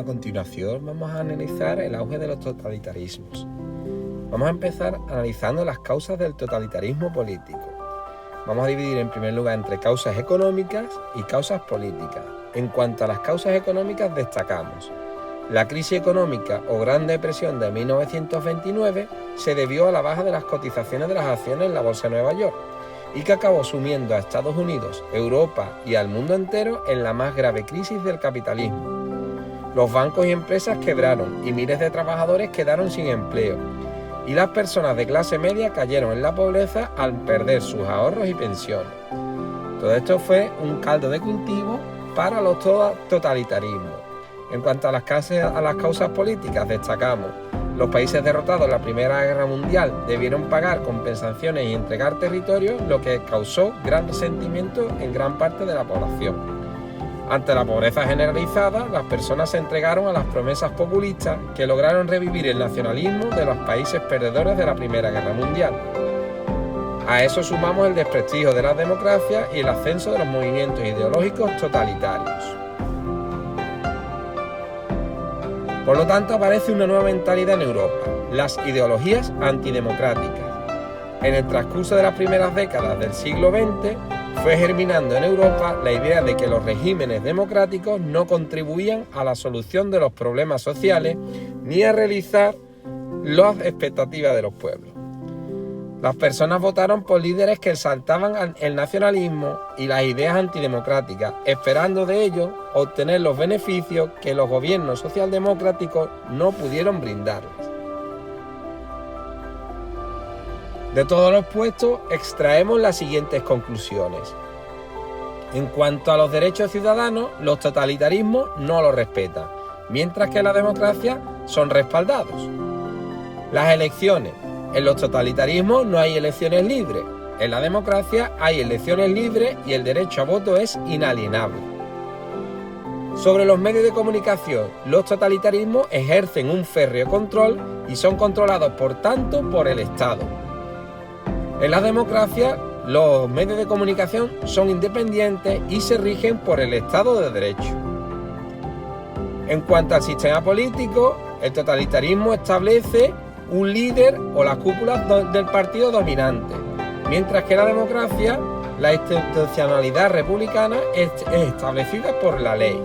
A continuación vamos a analizar el auge de los totalitarismos. Vamos a empezar analizando las causas del totalitarismo político. Vamos a dividir en primer lugar entre causas económicas y causas políticas. En cuanto a las causas económicas destacamos: la crisis económica o Gran Depresión de 1929 se debió a la baja de las cotizaciones de las acciones en la Bolsa de Nueva York y que acabó sumiendo a Estados Unidos, Europa y al mundo entero en la más grave crisis del capitalismo. Los bancos y empresas quebraron y miles de trabajadores quedaron sin empleo, y las personas de clase media cayeron en la pobreza al perder sus ahorros y pensiones. Todo esto fue un caldo de cultivo para los totalitarismos. En cuanto a las causas políticas, destacamos: los países derrotados en la Primera Guerra Mundial debieron pagar compensaciones y entregar territorios, lo que causó gran resentimiento en gran parte de la población. Ante la pobreza generalizada, las personas se entregaron a las promesas populistas que lograron revivir el nacionalismo de los países perdedores de la Primera Guerra Mundial. A eso sumamos el desprestigio de la democracia y el ascenso de los movimientos ideológicos totalitarios. Por lo tanto, aparece una nueva mentalidad en Europa: las ideologías antidemocráticas. En el transcurso de las primeras décadas del siglo XX, fue germinando en Europa la idea de que los regímenes democráticos no contribuían a la solución de los problemas sociales ni a realizar las expectativas de los pueblos. Las personas votaron por líderes que exaltaban el nacionalismo y las ideas antidemocráticas, esperando de ellos obtener los beneficios que los gobiernos socialdemocráticos no pudieron brindarles. De todo lo expuesto, extraemos las siguientes conclusiones. En cuanto a los derechos ciudadanos, los totalitarismos no los respetan, mientras que la democracia son respaldados. Las elecciones. En los totalitarismos no hay elecciones libres. En la democracia hay elecciones libres y el derecho a voto es inalienable. Sobre los medios de comunicación, los totalitarismos ejercen un férreo control y son controlados, por tanto, por el Estado. En la democracia, los medios de comunicación son independientes y se rigen por el Estado de Derecho. En cuanto al sistema político, el totalitarismo establece un líder o la cúpula del partido dominante, mientras que la democracia, la institucionalidad republicana es establecida por la ley.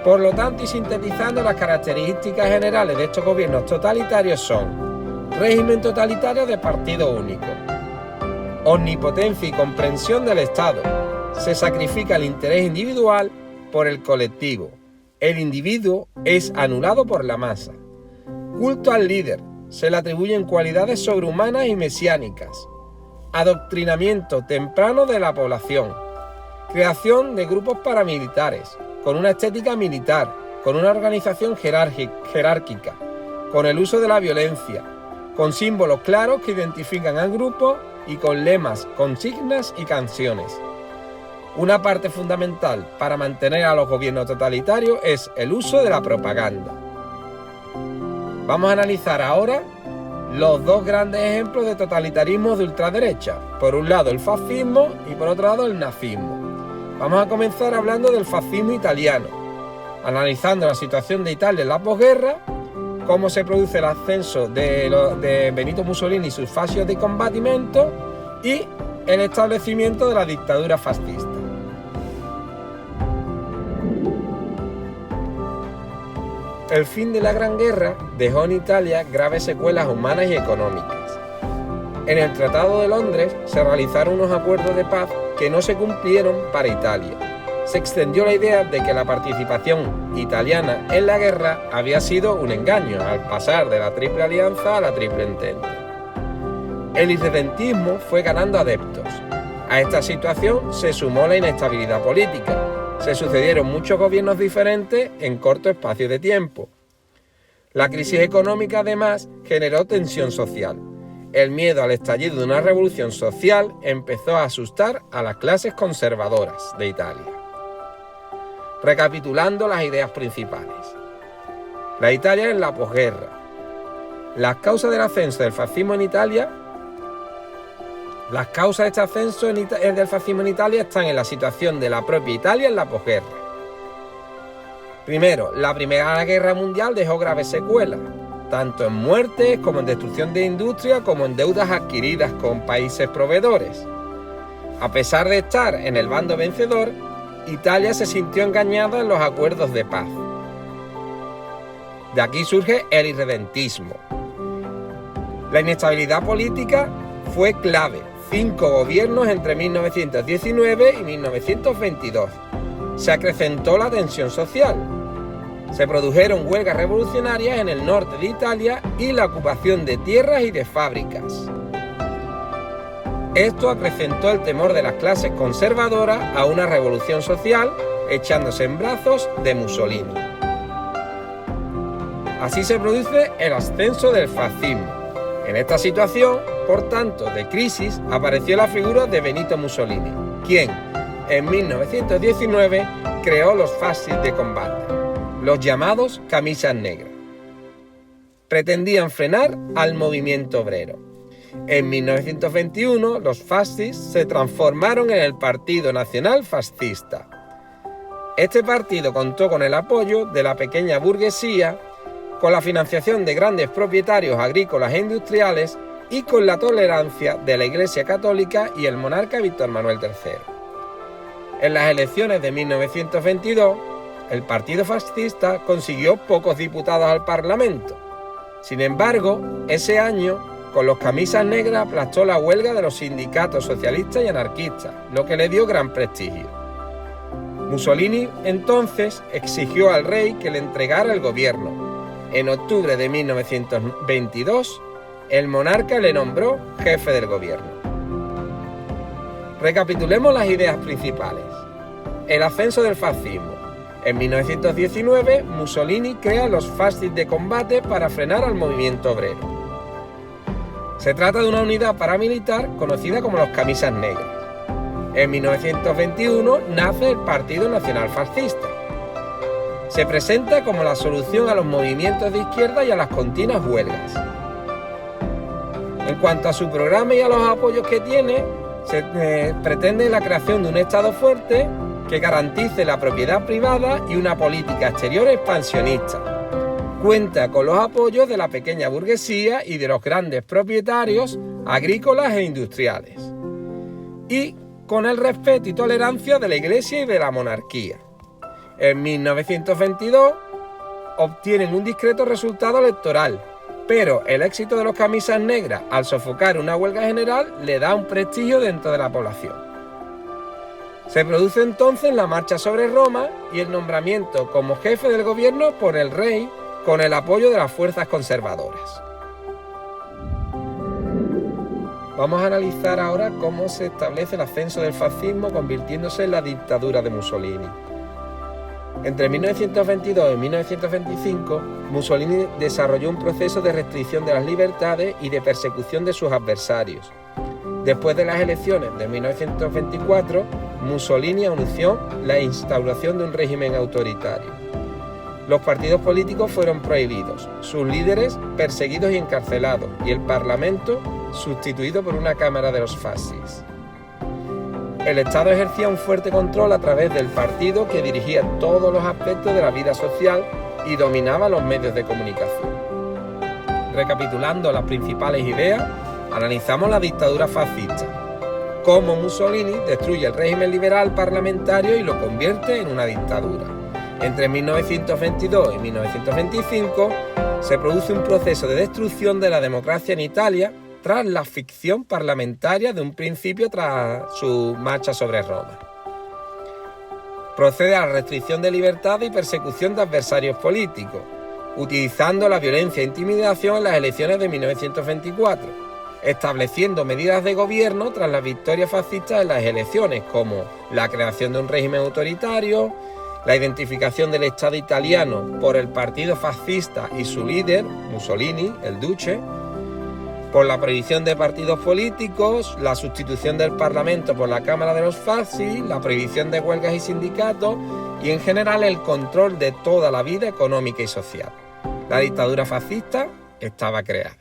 Por lo tanto, y sintetizando, las características generales de estos gobiernos totalitarios son: régimen totalitario de partido único, omnipotencia y comprensión del Estado, se sacrifica el interés individual por el colectivo, el individuo es anulado por la masa, culto al líder, se le atribuyen cualidades sobrehumanas y mesiánicas, adoctrinamiento temprano de la población, creación de grupos paramilitares, con una estética militar, con una organización jerárquica, con el uso de la violencia, con símbolos claros que identifican al grupo y con lemas, consignas y canciones. Una parte fundamental para mantener a los gobiernos totalitarios es el uso de la propaganda. Vamos a analizar ahora los dos grandes ejemplos de totalitarismo de ultraderecha. Por un lado el fascismo y por otro lado el nazismo. Vamos a comenzar hablando del fascismo italiano, analizando la situación de Italia en la posguerra, cómo se produce el ascenso de Benito Mussolini y sus fascios de combatimiento y el establecimiento de la dictadura fascista. El fin de la Gran Guerra dejó en Italia graves secuelas humanas y económicas. En el Tratado de Londres se realizaron unos acuerdos de paz que no se cumplieron para Italia. Se extendió la idea de que la participación italiana en la guerra había sido un engaño al pasar de la Triple Alianza a la Triple Entente. El irredentismo fue ganando adeptos. A esta situación se sumó la inestabilidad política. Se sucedieron muchos gobiernos diferentes en corto espacio de tiempo. La crisis económica, además, generó tensión social. El miedo al estallido de una revolución social empezó a asustar a las clases conservadoras de Italia. Recapitulando las ideas principales. La Italia en la posguerra. Las causas del ascenso del fascismo en Italia. Las causas de este ascenso del fascismo en Italia están en la situación de la propia Italia en la posguerra. Primero, la Primera Guerra Mundial dejó graves secuelas, tanto en muertes como en destrucción de industria, como en deudas adquiridas con países proveedores. A pesar de estar en el bando vencedor, Italia se sintió engañada en los acuerdos de paz. De aquí surge el irredentismo. La inestabilidad política fue clave. 5 gobiernos entre 1919 y 1922. Se acrecentó la tensión social. Se produjeron huelgas revolucionarias en el norte de Italia y la ocupación de tierras y de fábricas. Esto acrecentó el temor de las clases conservadoras a una revolución social, echándose en brazos de Mussolini. Así se produce el ascenso del fascismo. En esta situación, por tanto, de crisis, apareció la figura de Benito Mussolini, quien, en 1919, creó los fascis de combate, los llamados camisas negras. Pretendían frenar al movimiento obrero. En 1921, los fascis se transformaron en el Partido Nacional Fascista. Este partido contó con el apoyo de la pequeña burguesía, con la financiación de grandes propietarios agrícolas e industriales y con la tolerancia de la Iglesia Católica y el monarca Víctor Manuel III. En las elecciones de 1922, el partido fascista consiguió pocos diputados al Parlamento. Sin embargo, ese año, con los camisas negras aplastó la huelga de los sindicatos socialistas y anarquistas, lo que le dio gran prestigio. Mussolini entonces exigió al rey que le entregara el gobierno. En octubre de 1922, el monarca le nombró jefe del gobierno. Recapitulemos las ideas principales. El ascenso del fascismo. En 1919, Mussolini crea los fascis de combate para frenar al movimiento obrero. Se trata de una unidad paramilitar conocida como los camisas negras. En 1921 nace el Partido Nacional Fascista. Se presenta como la solución a los movimientos de izquierda y a las continuas huelgas. En cuanto a su programa y a los apoyos que tiene, se pretende la creación de un Estado fuerte que garantice la propiedad privada y una política exterior expansionista. Cuenta con los apoyos de la pequeña burguesía y de los grandes propietarios agrícolas e industriales. Y con el respeto y tolerancia de la Iglesia y de la monarquía. En 1922 obtienen un discreto resultado electoral, pero el éxito de los camisas negras al sofocar una huelga general le da un prestigio dentro de la población. Se produce entonces la marcha sobre Roma y el nombramiento como jefe del gobierno por el rey con el apoyo de las fuerzas conservadoras. Vamos a analizar ahora cómo se establece el ascenso del fascismo convirtiéndose en la dictadura de Mussolini. Entre 1922 y 1925, Mussolini desarrolló un proceso de restricción de las libertades y de persecución de sus adversarios. Después de las elecciones de 1924, Mussolini anunció la instauración de un régimen autoritario. Los partidos políticos fueron prohibidos, sus líderes perseguidos y encarcelados, y el Parlamento sustituido por una Cámara de los Fascis. El Estado ejercía un fuerte control a través del partido que dirigía todos los aspectos de la vida social y dominaba los medios de comunicación. Recapitulando las principales ideas, analizamos la dictadura fascista, cómo Mussolini destruye el régimen liberal parlamentario y lo convierte en una dictadura. Entre 1922 y 1925 se produce un proceso de destrucción de la democracia en Italia tras la ficción parlamentaria de un principio tras su marcha sobre Roma. Procede a la restricción de libertad y persecución de adversarios políticos, utilizando la violencia e intimidación en las elecciones de 1924, estableciendo medidas de gobierno tras las victorias fascistas en las elecciones, como la creación de un régimen autoritario, la identificación del Estado italiano por el partido fascista y su líder, Mussolini, el Duce, por la prohibición de partidos políticos, la sustitución del Parlamento por la Cámara de los Fascis, la prohibición de huelgas y sindicatos y en general el control de toda la vida económica y social. La dictadura fascista estaba creada.